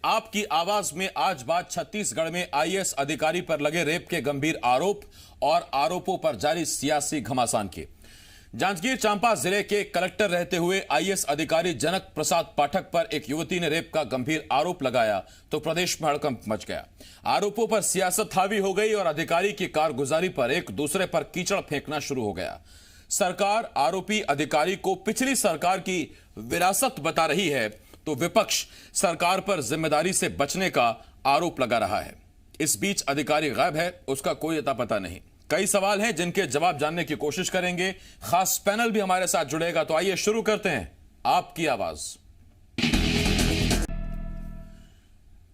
आपकी आवाज में आज बात छत्तीसगढ़ में आईएएस अधिकारी पर लगे रेप के गंभीर आरोप और आरोपों पर जारी सियासी घमासान की। जांजगीर चांपा जिले के कलेक्टर रहते हुए आईएएस अधिकारी जनक प्रसाद पाठक पर एक युवती ने रेप का गंभीर आरोप लगाया तो प्रदेश में हड़कंप मच गया। आरोपों पर सियासत हावी हो गई और अधिकारी की कारगुजारी पर एक दूसरे पर कीचड़ फेंकना शुरू हो गया। सरकार आरोपी अधिकारी को पिछली सरकार की विरासत बता रही है तो विपक्ष सरकार पर जिम्मेदारी से बचने का आरोप लगा रहा है। इस बीच अधिकारी गायब है, उसका कोई अता पता नहीं। कई सवाल हैं जिनके जवाब जानने की कोशिश करेंगे। खास पैनल भी हमारे साथ जुड़ेगा, तो आइए शुरू करते हैं आपकी आवाज।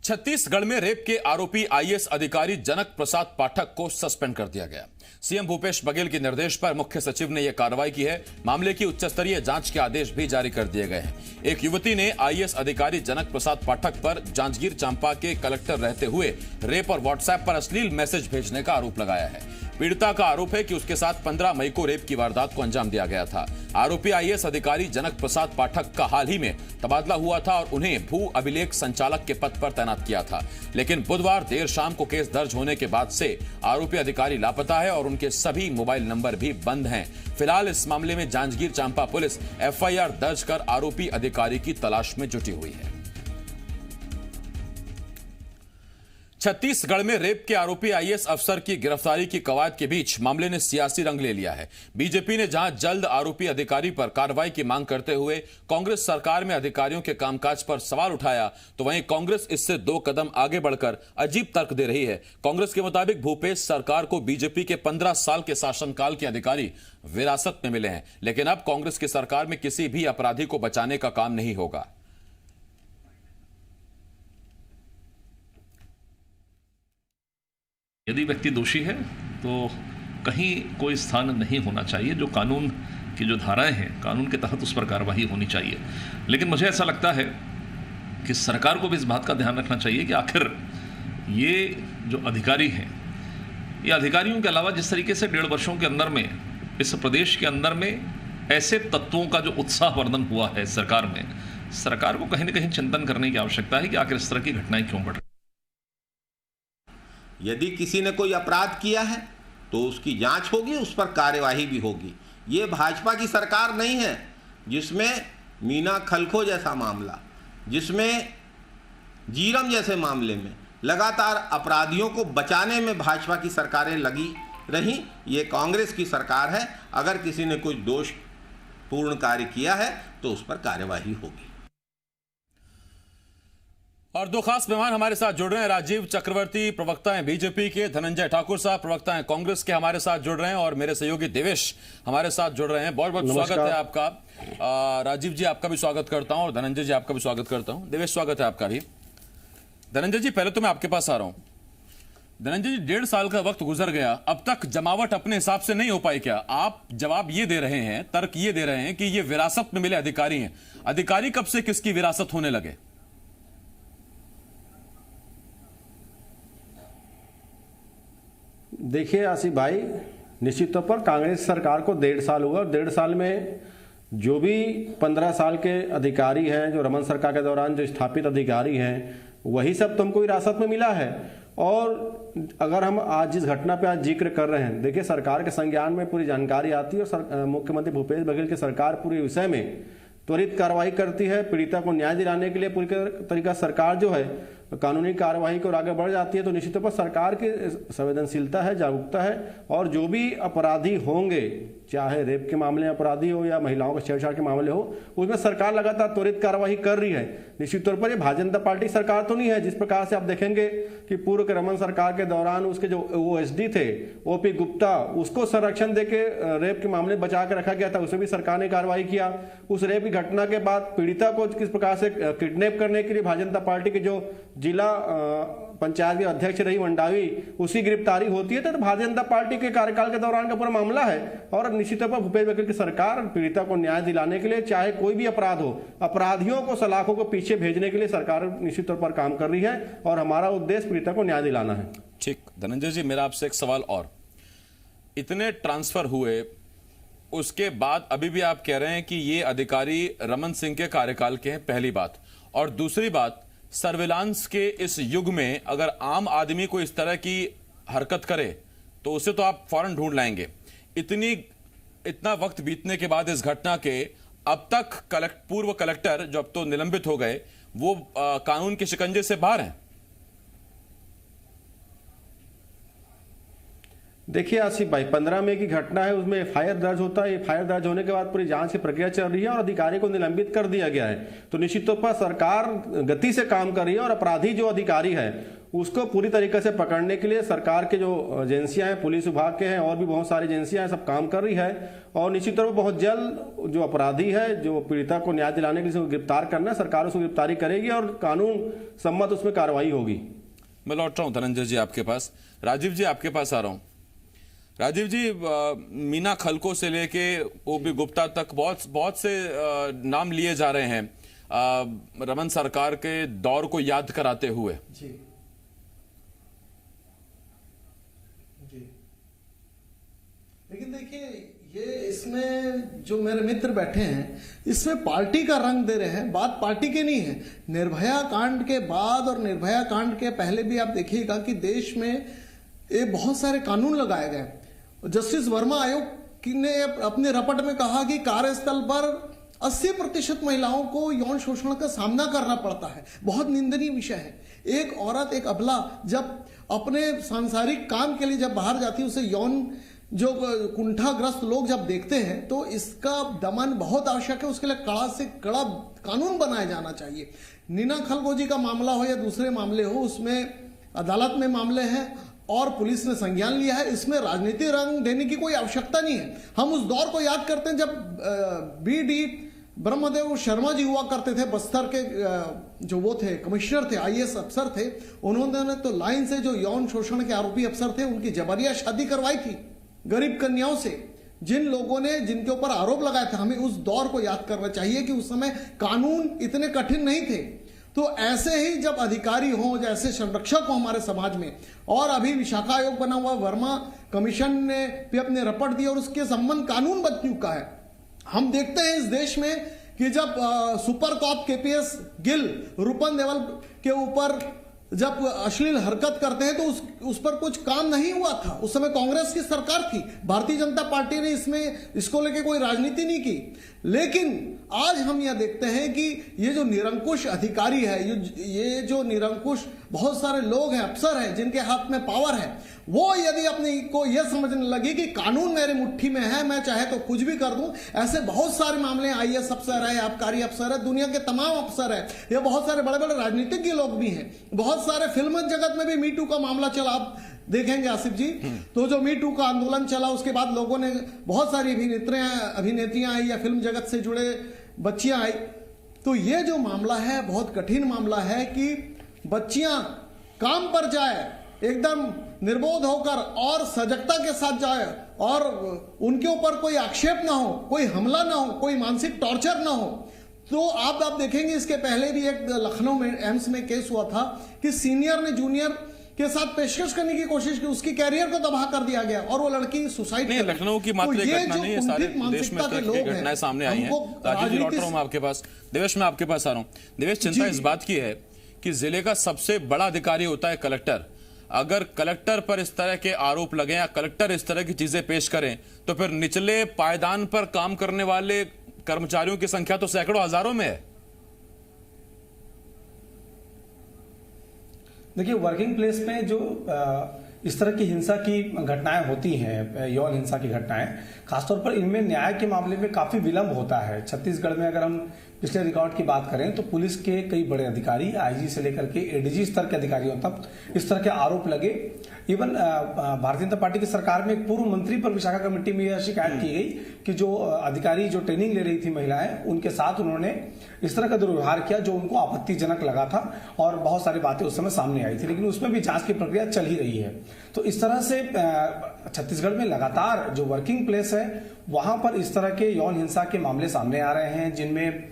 छत्तीसगढ़ में रेप के आरोपी आईएएस अधिकारी जनक प्रसाद पाठक को सस्पेंड कर दिया गया। सीएम भूपेश बघेल के निर्देश पर मुख्य सचिव ने यह कार्रवाई की है। मामले की उच्च स्तरीय जांच के आदेश भी जारी कर दिए गए हैं। एक युवती ने आईएएस अधिकारी जनक प्रसाद पाठक पर जांजगीर चांपा के कलेक्टर रहते हुए रेप और व्हाट्सएप पर अश्लील मैसेज भेजने का आरोप लगाया है। पीड़िता का आरोप है कि उसके साथ 15 मई को रेप की वारदात को अंजाम दिया गया था। आरोपी आईएएस अधिकारी जनक प्रसाद पाठक का हाल ही में तबादला हुआ था और उन्हें भू अभिलेख संचालक के पद पर तैनात किया था, लेकिन बुधवार देर शाम को केस दर्ज होने के बाद से आरोपी अधिकारी लापता है और उनके सभी मोबाइल नंबर भी बंद हैं। फिलहाल इस मामले में जांजगीर चांपा पुलिस एफआईआर दर्ज कर आरोपी अधिकारी की तलाश में जुटी हुई है। छत्तीसगढ़ में रेप के आरोपी आईएएस अफसर की गिरफ्तारी की कवायद के बीच मामले ने सियासी रंग ले लिया है। बीजेपी ने जहां जल्द आरोपी अधिकारी पर कार्रवाई की मांग करते हुए कांग्रेस सरकार में अधिकारियों के कामकाज पर सवाल उठाया, तो वहीं कांग्रेस इससे 2 कदम आगे बढ़कर अजीब तर्क दे रही है। कांग्रेस के मुताबिक भूपेश सरकार को बीजेपी के 15 साल के शासनकाल के अधिकारी विरासत में मिले हैं, लेकिन अब कांग्रेस की सरकार में किसी भी अपराधी को बचाने का काम नहीं होगा। यदि व्यक्ति दोषी है तो कहीं कोई स्थान नहीं होना चाहिए। जो कानून की जो धाराएं हैं, कानून के तहत उस पर कार्रवाई होनी चाहिए। लेकिन मुझे ऐसा लगता है कि सरकार को भी इस बात का ध्यान रखना चाहिए कि आखिर ये जो अधिकारी हैं, ये अधिकारियों के अलावा जिस तरीके से 1.5 वर्षों के अंदर में इस प्रदेश के अंदर में ऐसे तत्वों का जो उत्साहवर्धन हुआ है सरकार में, सरकार को कहीं ना कहीं चिंतन करने की आवश्यकता है कि आखिर इस तरह की घटनाएं क्यों बढ़ रही। यदि किसी ने कोई अपराध किया है तो उसकी जांच होगी, उस पर कार्यवाही भी होगी। ये भाजपा की सरकार नहीं है जिसमें मीना खलखो जैसा मामला, जिसमें जीरम जैसे मामले में लगातार अपराधियों को बचाने में भाजपा की सरकारें लगी रहीं। ये कांग्रेस की सरकार है। अगर किसी ने कोई दोषपूर्ण कार्य किया है तो उस पर कार्यवाही होगी। और 2 खास मेहमान हमारे साथ जुड़ रहे हैं। राजीव चक्रवर्ती प्रवक्ता हैं बीजेपी के, धनंजय ठाकुर साहब प्रवक्ता हैं कांग्रेस के, हमारे साथ जुड़ रहे हैं, और मेरे सहयोगी देवेश हमारे साथ जुड़ रहे हैं। बहुत बहुत स्वागत है आपका। राजीव जी आपका भी स्वागत करता हूं और धनंजय जी आपका भी स्वागत करता हूं। देवेश स्वागत है आपका भी। धनंजय जी पहले तो मैं आपके पास आ रहा हूं। धनंजय जी 1.5 साल का वक्त गुजर गया, अब तक जमावट अपने हिसाब से नहीं हो पाई क्या? आप जवाब ये दे रहे हैं, तर्क ये दे रहे हैं कि ये विरासत में मिले अधिकारी हैं। अधिकारी कब से किसकी विरासत होने लगे? देखिए आसिफ भाई, निश्चित तौर पर कांग्रेस सरकार को 1.5 साल हुआ और 1.5 साल में जो भी 15 साल के अधिकारी हैं, जो रमन सरकार के दौरान जो स्थापित अधिकारी हैं, वही सब तुमको विरासत में मिला है। और अगर हम आज जिस घटना पे आज जिक्र कर रहे हैं, देखिए सरकार के संज्ञान में पूरी जानकारी आती है और मुख्यमंत्री भूपेश बघेल की सरकार पूरे विषय में त्वरित कार्रवाई करती है। पीड़िता को न्याय दिलाने के लिए पूरी तरीका सरकार जो है कानूनी कार्रवाई को आगे बढ़ जाती है। तो निश्चित तौर पर सरकार की संवेदनशीलता है, जागरूकता है, और जो भी अपराधी होंगे, चाहे रेप के मामले में अपराधी हो या महिलाओं के छेड़छाड़ के मामले हो, उसमें सरकार लगातार त्वरित कार्रवाई कर रही है। निश्चित तौर पर ये भारतीय जनता पार्टी सरकार तो नहीं है। जिस प्रकार से आप देखेंगे कि पूर्व के रमन सरकार के दौरान उसके जो ओएसडी थे ओपी गुप्ता, उसको संरक्षण देके रेप के मामले बचा के रखा गया था, उसे भी सरकार ने कार्रवाई किया। उस रेप की घटना के बाद पीड़िता को किस प्रकार से किडनैप करने के लिए भारतीय जनता पार्टी के जो जिला पंचायत के अध्यक्ष रही मंडावी, उसी गिरफ्तारी होती है। तो भारतीय जनता पार्टी के कार्यकाल के दौरान का पूरा मामला है। और निश्चित तौर पर भूपेश बघेल की सरकार पीड़िता को न्याय दिलाने के लिए, चाहे कोई भी अपराध हो, अपराधियों को सलाखों को पीछे भेजने के लिए सरकार निश्चित तौर पर काम कर रही है और हमारा उद्देश्य पीड़िता को न्याय दिलाना है। ठीक, धनंजय जी मेरा आपसे एक सवाल और। इतने ट्रांसफर हुए, उसके बाद अभी भी आप कह रहे हैं कि ये अधिकारी रमन सिंह के कार्यकाल के हैं, पहली बात। और दूसरी बात, सर्विलांस के इस युग में अगर आम आदमी को इस तरह की हरकत करे तो उसे तो आप फौरन ढूंढ लाएंगे। इतना वक्त बीतने के बाद इस घटना के अब तक पूर्व कलेक्टर जो अब तो निलंबित हो गए वो कानून के शिकंजे से बाहर हैं। देखिए आसिफ भाई, 15 मई की घटना है, उसमें एफआईआर दर्ज होता है। एफआईआर दर्ज होने के बाद पूरी जांच की प्रक्रिया चल रही है और अधिकारी को निलंबित कर दिया गया है। तो निश्चित तौर पर सरकार गति से काम कर रही है और अपराधी जो अधिकारी है उसको पूरी तरीके से पकड़ने के लिए सरकार के जो एजेंसियां हैं, पुलिस विभाग के हैं और भी बहुत सारी एजेंसियां हैं, सब काम कर रही है। और निश्चित तौर पर बहुत जल्द जो अपराधी है, जो पीड़िता को न्याय दिलाने के लिए गिरफ्तार करना है, सरकार उसको गिरफ्तारी करेगी और कानून सम्मत उसमें कार्रवाई होगी। मैं लौट रहा हूं धनंजय जी आपके पास। राजीव जी आपके पास आ रहा हूं। राजीव जी, मीना खलको से लेके ओपी गुप्ता तक बहुत से नाम लिए जा रहे हैं रमन सरकार के दौर को याद कराते हुए। जी जी, लेकिन देखिए ये इसमें जो मेरे मित्र बैठे हैं इसमें पार्टी का रंग दे रहे हैं। बात पार्टी की नहीं है। निर्भया कांड के बाद और निर्भया कांड के पहले भी आप देखिएगा कि देश में ये बहुत सारे कानून लगाए गए। जस्टिस वर्मा आयोग ने अपने रपट में कहा कि कार्यस्थल पर 80% महिलाओं को यौन शोषण का सामना करना पड़ता है। बहुत निंदनीय विषय है। एक औरत, एक अबला जब अपने सांसारिक काम के लिए जब बाहर जाती है, उसे यौन जो कुंठाग्रस्त लोग जब देखते हैं तो इसका दमन बहुत आवश्यक है। उसके लिए कड़ा से कड़ा कानून बनाया जाना चाहिए। मीना खलको जी का मामला हो या दूसरे मामले हो, उसमें अदालत में मामले हैं और पुलिस ने संज्ञान लिया है। इसमें राजनीतिक रंग देने की कोई आवश्यकता नहीं है। हम उस दौर को याद करते हैं जब BD ब्रह्मदेव शर्मा जी हुआ करते थे, बस्तर के जो वो थे कमिश्नर थे, IAS अफसर थे। उन्होंने तो लाइन से जो यौन शोषण के आरोपी अफसर थे उनकी जबरिया शादी करवाई थी गरीब कन्याओं से। जिन लोगों ने जिनके ऊपर आरोप लगाया था, हमें उस दौर को याद करना चाहिए कि उस समय कानून इतने कठिन नहीं थे। तो ऐसे ही जब अधिकारी हों, जैसे संरक्षक हो हमारे समाज में, और अभी विशाखा आयोग बना हुआ, वर्मा कमीशन ने भी अपने रपट दिए और उसके संबंध कानून बन चुका है। हम देखते हैं इस देश में कि जब सुपर कॉप KPS गिल रूपन देवल के ऊपर जब अश्लील हरकत करते हैं तो उस पर कुछ काम नहीं हुआ था। उस समय कांग्रेस की सरकार थी, भारतीय जनता पार्टी ने इसको लेके कोई राजनीति नहीं की। लेकिन आज हम यह देखते हैं कि ये जो निरंकुश अधिकारी है, ये जो निरंकुश बहुत सारे लोग हैं, अफसर हैं, जिनके हाथ में पावर है, वो यदि अपने को यह समझने लगे कि कानून मेरे मुट्ठी में है, मैं चाहे तो कुछ भी कर दूं। ऐसे बहुत सारे मामले, IAS अफसर है, आबकारी अफसर है, दुनिया के तमाम अफसर है, ये बहुत सारे बड़े बड़े राजनीतिज्ञ लोग भी हैं। बहुत सारे फिल्म जगत में भी मी टू का मामला चला, आप देखेंगे आसिफ जी। तो जो मी टू का आंदोलन चला, उसके बाद लोगों ने बहुत सारी अभिनेत्रियां आई या फिल्म जगत से जुड़े बच्चियां आई। तो ये जो मामला है बहुत कठिन मामला है कि बच्चियां काम पर जाए एकदम निर्बोध होकर और सजगता के साथ जाए और उनके ऊपर कोई आक्षेप ना हो, कोई हमला ना हो, कोई मानसिक टॉर्चर ना हो। तो आप देखेंगे इसके पहले भी एक लखनऊ में एम्स में केस हुआ था कि सीनियर ने जूनियर के साथ पेशकश करने की कोशिश की, उसकी कैरियर को तबाह कर दिया गया और वो लड़की सुसाइड नहीं। लखनऊ की मात्र एक घटना नहीं है, सारे देश में घटनाएं सामने आई हैं। राजीव जी लौट रहा हूं मैं आपके पास। देवेश मैं आपके पास आ रहा हूं। देवेश, चिंता इस बात की है कि जिले का सबसे बड़ा अधिकारी होता है कलेक्टर। अगर कलेक्टर पर इस तरह के आरोप लगे या कलेक्टर इस तरह की चीजें पेश करें तो फिर निचले पायदान पर काम करने वाले कर्मचारियों की संख्या तो सैकड़ों हजारों में है। देखिए, वर्किंग प्लेस में जो इस तरह की हिंसा की घटनाएं होती हैं, यौन हिंसा की घटनाएं, खासतौर पर इनमें न्याय के मामले में काफी विलंब होता है। छत्तीसगढ़ में अगर हम पिछले रिकॉर्ड की बात करें तो पुलिस के कई बड़े अधिकारी, IG से लेकर के ADG स्तर के अधिकारियों तक इस तरह के आरोप लगे। इवन भारतीय जनता पार्टी की सरकार में एक पूर्व मंत्री पर विशाखा कमेटी में यह शिकायत की गई कि जो अधिकारी जो ट्रेनिंग ले रही थी महिलाएं, उनके साथ उन्होंने इस तरह का दुर्व्यवहार किया जो उनको आपत्तिजनक लगा था और बहुत सारी बातें उस समय सामने आई थी। लेकिन उसमें भी जांच की प्रक्रिया चल ही रही है। तो इस तरह से छत्तीसगढ़ में लगातार जो वर्किंग प्लेस है वहां पर इस तरह के यौन हिंसा के मामले सामने आ रहे हैं, जिनमें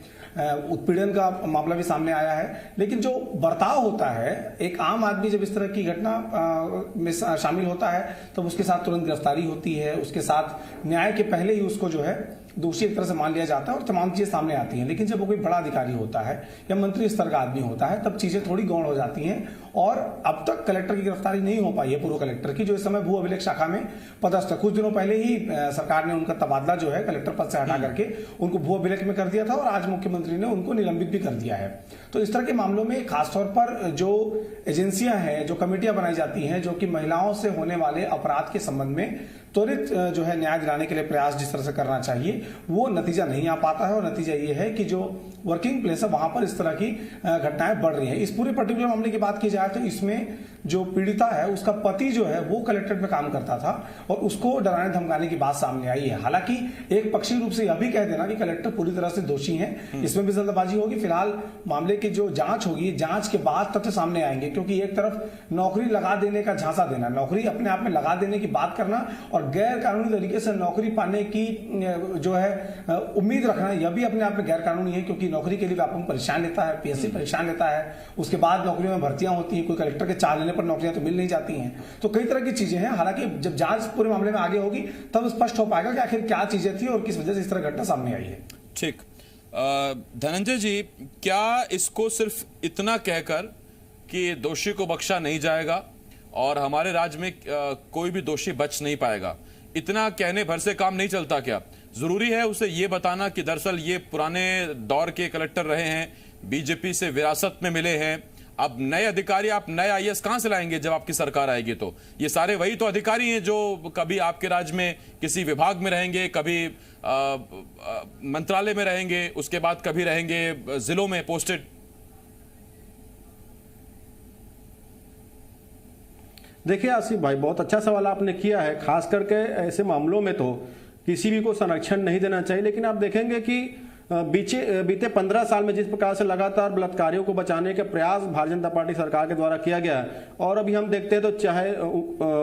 उत्पीड़न का मामला भी सामने आया है। लेकिन जो बर्ताव होता है, एक आम आदमी जब इस तरह की घटना में शामिल होता है तब उसके साथ तुरंत गिरफ्तारी होती है, उसके साथ न्याय के पहले ही उसको जो है दोषी एक तरह से मान लिया जाता है और तमाम चीजें सामने आती हैं। लेकिन जब वो कोई बड़ा अधिकारी होता है या मंत्री स्तर का आदमी होता है, तब चीजें थोड़ी गौण हो जाती हैं। और अब तक कलेक्टर की गिरफ्तारी नहीं हो पाई है, पूर्व कलेक्टर की, जो इस समय भू अभिलेख शाखा में पदस्थ है। कुछ दिनों पहले ही सरकार ने उनका तबादला जो है कलेक्टर पद से हटा करके उनको भू अभिलेख में कर दिया था, और आज मुख्यमंत्री ने उनको निलंबित भी कर दिया है। तो इस तरह के मामलों में खासतौर पर जो एजेंसियां हैं, जो कमेटियां बनाई जाती हैं, जो कि महिलाओं से होने वाले अपराध के संबंध में त्वरित जो है न्याय दिलाने के लिए प्रयास जिस तरह से करना चाहिए, वो नतीजा नहीं आ पाता है। और नतीजा ये है कि जो वर्किंग प्लेस है वहां पर इस तरह की घटनाएं बढ़ रही हैं। इस पूरे पर्टिकुलर मामले की बात की जाए तो इसमें जो पीड़िता है उसका पति जो है वो कलेक्ट्रेट में काम करता था और उसको डराने धमकाने की बात सामने आई है। हालांकि एक पक्षी रूप से यह भी कह देना कि कलेक्टर पूरी तरह से दोषी हैं, इसमें भी जल्दबाजी होगी। फिलहाल मामले की जो जांच होगी, जांच के बाद तथ्य सामने आएंगे, क्योंकि एक तरफ नौकरी लगा देने का झांसा देना, नौकरी अपने आप में लगा देने की बात करना और गैर कानूनी तरीके से नौकरी पाने की जो है उम्मीद रखना, यह भी अपने आप में गैर कानूनी है। क्योंकि नौकरी के लिए व्यापक परीक्षाएं लेता है, पीएससी परीक्षाएं लेता है, उसके बाद नौकरियों में भर्तियां होती हैं, कोई कलेक्टर के चाल लेने पर नौकरियां तो मिल नहीं जाती हैं। तो कई तरह की चीजें हैं। हालांकि जब जांच पूरे मामले में आगे होगी तब स्पष्ट हो पाएगा कि आखिर क्या चीजें थी और किस वजह से इस तरह घटना सामने आई है। ठीक, धनंजय जी, क्या इसको सिर्फ इतना कहकर कि दोषी को बख्शा नहीं जाएगा और हमारे राज्य में कोई भी दोषी बच नहीं पाएगा, इतना कहने भर से काम नहीं चलता क्या? जरूरी है उसे ये बताना कि दरअसल ये पुराने दौर के कलेक्टर रहे हैं, बीजेपी से विरासत में मिले हैं, अब नए अधिकारी, आप नए आईएएस कहां से लाएंगे जब आपकी सरकार आएगी? तो ये सारे वही तो अधिकारी हैं जो कभी आपके राज्य में किसी विभाग में रहेंगे, कभी मंत्रालय में रहेंगे, उसके बाद कभी रहेंगे जिलों में पोस्टेड। देखिए आसिफ भाई, बहुत अच्छा सवाल आपने किया है। खास करके ऐसे मामलों में तो किसी भी को संरक्षण नहीं देना चाहिए। लेकिन आप देखेंगे कि बीते 15 साल में जिस प्रकार से लगातार बलात्कारियों को बचाने के प्रयास भारतीय जनता पार्टी सरकार के द्वारा किया गया है, और अभी हम देखते हैं तो चाहे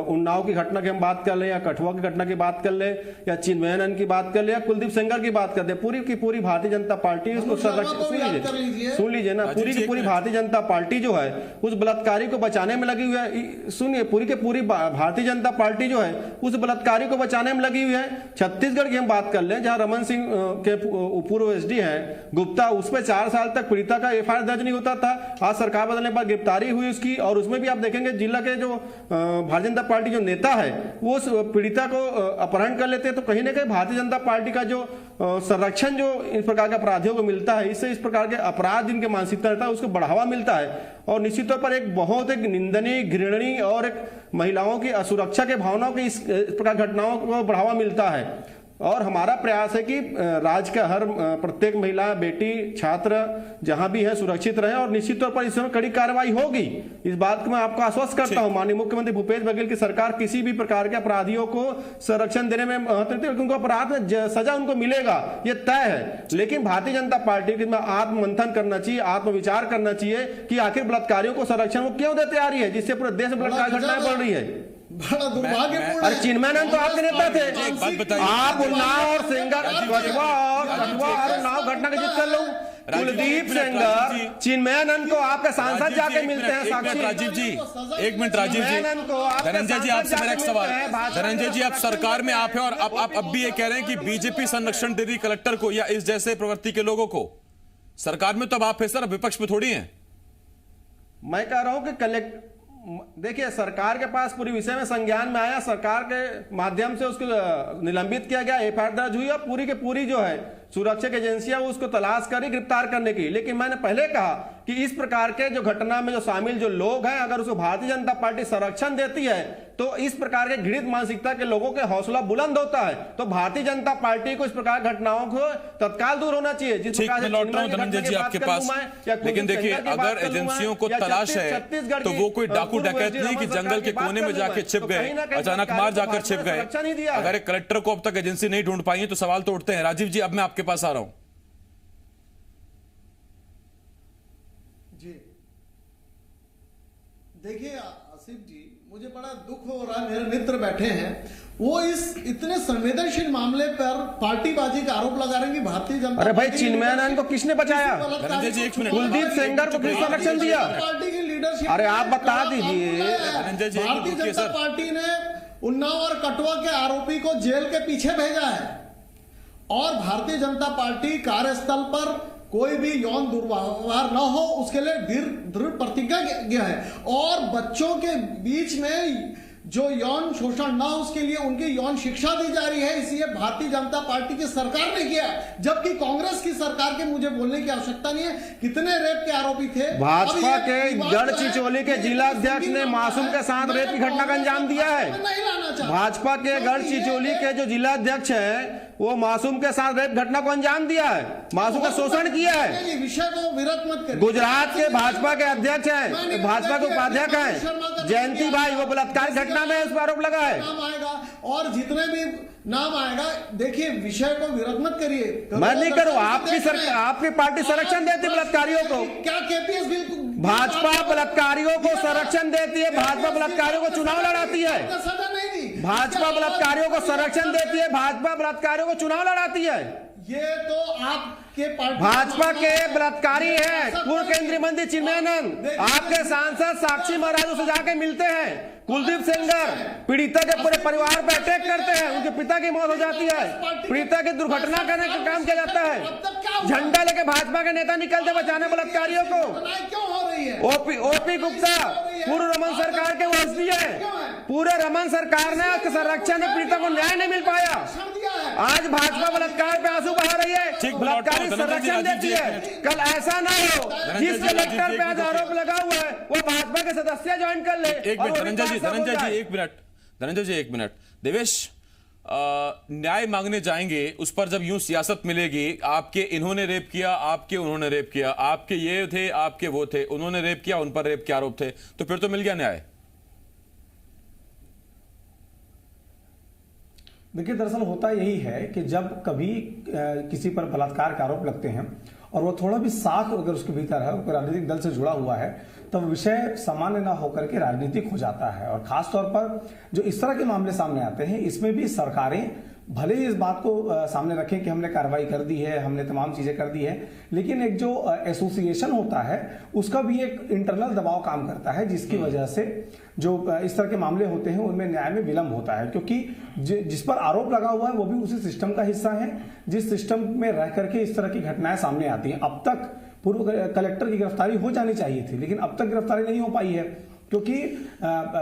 उन्नाव की घटना की हम बात कर ले, या कठुआ की घटना की बात कर ले, या चिन्मयानंद की बात कर ले, या कुलदीप सेंगर की बात कर दे, पूरी की पूरी भारतीय जनता पार्टी उसको सुन लीजिए ना, पूरी की पूरी भारतीय जनता पार्टी जो है उस बलात्कारी को बचाने में लगी हुई है। सुनिए, पूरी की पूरी भारतीय जनता पार्टी जो है उस बलात्कारी को बचाने में लगी हुई है। छत्तीसगढ़ की हम बात कर ले, जहां रमन सिंह के पूर्व एसडी है गुप्ता, उसमें 4 साल तक पीड़िता का एफआईआर दर्ज नहीं होता था। आज सरकार बदलने पर गिरफ्तारी हुई उसकी, और उसमें भी आप देखेंगे जिला के जो भारतीय जनता पार्टी जो नेता है वो उस पीड़िता को अपहरण कर लेते हैं। तो कहीं ना कहीं भारतीय जनता पार्टी का जो संरक्षण जो इस प्रकार के अपराधियों को मिलता है, इससे इस प्रकार के अपराध जिनके मानसिकता रहता है उसको बढ़ावा मिलता है। और निश्चित तौर पर एक बहुत एक निंदनीय, घृणनीय और एक महिलाओं की असुरक्षा के भावनाओं की इस प्रकार घटनाओं को बढ़ावा मिलता है। और हमारा प्रयास है कि राज्य का हर प्रत्येक महिला, बेटी, छात्र जहां भी है सुरक्षित रहे, और निश्चित तौर पर इस समय कड़ी कार्रवाई होगी। इस बात को मैं आपको आश्वस्त करता हूं। माननीय मुख्यमंत्री भूपेश बघेल की सरकार किसी भी प्रकार के अपराधियों को संरक्षण देने में महत्व देती है, क्योंकि उनको अपराध में सजा उनको मिलेगा, ये तय है। लेकिन भारतीय जनता पार्टी के आत्ममंथन करना चाहिए, आत्मविचार करना चाहिए कि आखिर बलात्कारियों को संरक्षण वो क्यों देते आ रही है, जिससे पूरे देश में बलात्कार घटनाएं बढ़ रही है। बड़ा दुर्भाग्यपूर्ण। अरे चिन्मयानंद तो आपके नेता थे, एक बात बताइए, आप उन्नाव और सेंगर, कठुआ और उन्नाव घटना का जिक्र कर लो। कुलदीप सेंगर, चिन्मयानंद को आपके सांसद जाके मिलते हैं साक्षी। राजीव जी, एक मिनट राजीव जी, धनंजय जी आपसे मेरा एक सवाल। धनंजय जी, आप सरकार में आप हैं और आप अब भी ये कह रहे हैं कि बीजेपी संरक्षण दे रही कलेक्टर को या इस जैसे प्रवृत्ति के लोगों को। सरकार में तो अब आप हैं सर, विपक्ष में थोड़ी हैं। मैं कह रहा हूं कि देखिए, सरकार के पास पूरी विषय में संज्ञान में आया, सरकार के माध्यम से उसको निलंबित किया गया, एफआईआर दर्ज हुई, और पूरी के पूरी जो है सुरक्षा एजेंसियां उसको तलाश करी गिरफ्तार करने की। लेकिन मैंने पहले कहा कि इस प्रकार के जो घटना में जो शामिल जो लोग हैं, अगर उसको भारतीय जनता पार्टी संरक्षण देती है तो इस प्रकार के घृणित मानसिकता के लोगों के हौसला बुलंद होता है। तो भारतीय जनता पार्टी को इस प्रकार घटनाओं को तत्काल दूर होना चाहिए। जिस प्रकार से लौट रहा हूं धनंजय जी आपके पास, लेकिन देखिए, अगर एजेंसियों को तलाश है तो वो कोई डाकू डकैत नहीं कि जंगल के कोने में जाके छिप गए, अचानक मार जाकर छिप गए। अगर एक कलेक्टर को अब तक एजेंसी नहीं ढूंढ पाई तो सवाल तो उठते हैं। राजीव जी, अब मैं आपके पास आ रहा हूं। जी देखिए आसिफ जी, मुझे बड़ा दुख हो रहा है, मेरे मित्र बैठे हैं, वो इस इतने संवेदनशील मामले पर पार्टीबाजी का आरोप लगा रहे हैं कि भारतीय जनता। अरे भाई, चिन्मयानंद को किसने बचाया? कुलदीप सेंगर को किसने संरक्षण दिया? पार्टी की लीडरशिप। अरे आप बता दीजिए। भारतीय जनता पार्टी ने उन्नाव और कठुआ के आरोपी को जेल के पीछे भेजा है, और भारतीय जनता पार्टी कार्यस्थल पर कोई भी यौन दुर्व्यवहार न हो उसके लिए दृढ़ प्रतिज्ञा है। और बच्चों के बीच में जो यौन शोषण ना हो उसके लिए उनकी यौन शिक्षा दी जा रही है। इसलिए भारतीय जनता पार्टी की सरकार ने किया, जबकि कांग्रेस की सरकार के मुझे बोलने की आवश्यकता नहीं है। कितने रेप के आरोपी थे? भाजपा के गढ़चिचौली के जिला अध्यक्ष ने मासूम के साथ रेप की घटना का अंजाम दिया है। भाजपा के गढ़चिचौली के जो जिला अध्यक्ष है वो मासूम के साथ रेप घटना को अंजाम दिया है, मासूम का शोषण किया है। विषय को विरत मत करिए। गुजरात के भाजपा के अध्यक्ष हैं, भाजपा के उपाध्यक्ष हैं जयंती भाई, वो बलात्कार घटना में इस पर आरोप लगा है। नाम आएगा और जितने भी नाम आएगा, देखिए विषय को विरत मत करिए। मैं नहीं करूँ, आपकी सरकार, आपकी पार्टी संरक्षण देती है बलात्कारियों को। क्या केपीएस बिल? भाजपा बलात्कारियों को संरक्षण देती है, भाजपा बलात्कारियों को चुनाव लड़ाती है। सजा नहीं दी। भाजपा बलात्कारियों को संरक्षण देती है, भाजपा बलात्कारियों को चुनाव लड़ाती है। ये तो आपके पार्टी भाजपा के बलात्कारी हैं पूर्व केंद्रीय मंत्री चिन्मयानंद, आपके सांसद साक्षी महाराज से जाके मिलते हैं। कुलदीप सेंगर पीड़िता के पूरे परिवार पर अटैक करते हैं, उनके पिता की मौत हो जाती है, पीड़िता की दुर्घटना करने का काम किया जाता है। झंडा लेके भाजपा के नेता निकलते बचाने बलात्कारियों को। क्यों हो रही है? ओपी गुप्ता पूर्व रमन सरकार के वंशज है, पूरे रमन सरकार ने संरक्षण में पीड़िता को न्याय नहीं मिल पाया। आज भाजपा बलात्कार पे आंसू बहा रही है, बलात्कारी संरक्षण देती है। कल ऐसा ना हो जिस कलेक्टर पे आज आरोप लगा हुआ है वो भाजपा के सदस्य ज्वाइन कर ले। एक मिनट धनंजय जी एक मिनट। देवेश, न्याय मांगने जाएंगे, उस पर जब यूं सियासत मिलेगी, आपके इन्होंने रेप किया, आपके उन्होंने रेप किया, आपके ये थे, आपके वो थे, उन्होंने रेप किया, उन पर रेप के आरोप थे, तो फिर तो मिल गया न्याय। देखिए, दरअसल होता यही है कि जब कभी किसी पर बलात्कार के आरोप लगते हैं और वो थोड़ा भी साख अगर उसके भीतर है, कोई राजनीतिक दल से जुड़ा हुआ है, तो विषय सामान्य ना होकर के राजनीतिक हो जाता है। और खास तौर पर जो इस तरह के मामले सामने आते हैं, इसमें भी सरकारें भले ही इस बात को सामने रखें कि हमने कार्रवाई कर दी है, हमने तमाम चीजें कर दी है, लेकिन एक जो एसोसिएशन होता है उसका भी एक इंटरनल दबाव काम करता है, जिसकी वजह से जो इस तरह के मामले होते हैं उनमें न्याय में विलंब होता है। क्योंकि जिस पर आरोप लगा हुआ है वो भी उसी सिस्टम का हिस्सा है जिस सिस्टम में रह करके इस तरह की घटनाएं सामने आती हैं। अब तक पूर्व कलेक्टर की गिरफ्तारी हो जानी चाहिए थी, लेकिन अब तक गिरफ्तारी नहीं हो पाई है क्योंकि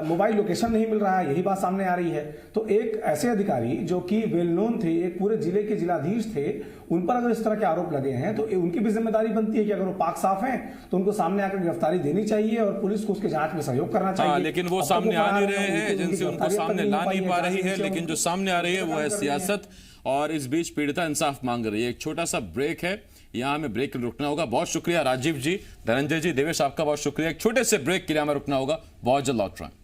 मोबाइल लोकेशन नहीं मिल रहा है, यही बात सामने आ रही है। तो एक ऐसे अधिकारी जो कि वेल नोन थे, एक पूरे जिले के जिलाधीश थे, उन पर अगर इस तरह के आरोप लगे हैं तो उनकी भी जिम्मेदारी बनती है कि अगर वो पाक साफ हैं तो उनको सामने आकर गिरफ्तारी देनी चाहिए और पुलिस को उसके जांच में सहयोग करना चाहिए। लेकिन वो सामने आ नहीं रहे हैं, एजेंसी उनको सामने ला नहीं पा रही है, लेकिन जो सामने आ रही है वो है सियासत। और इस बीच पीड़िता इंसाफ मांग रही है। एक छोटा सा ब्रेक है, यहां हमें ब्रेक रुकना होगा। बहुत शुक्रिया राजीव जी, धनंजय जी, देवेश, आपका बहुत शुक्रिया। एक छोटे से ब्रेक के लिए हमें रुकना होगा, बहुत जल्द लौट रहे हैं।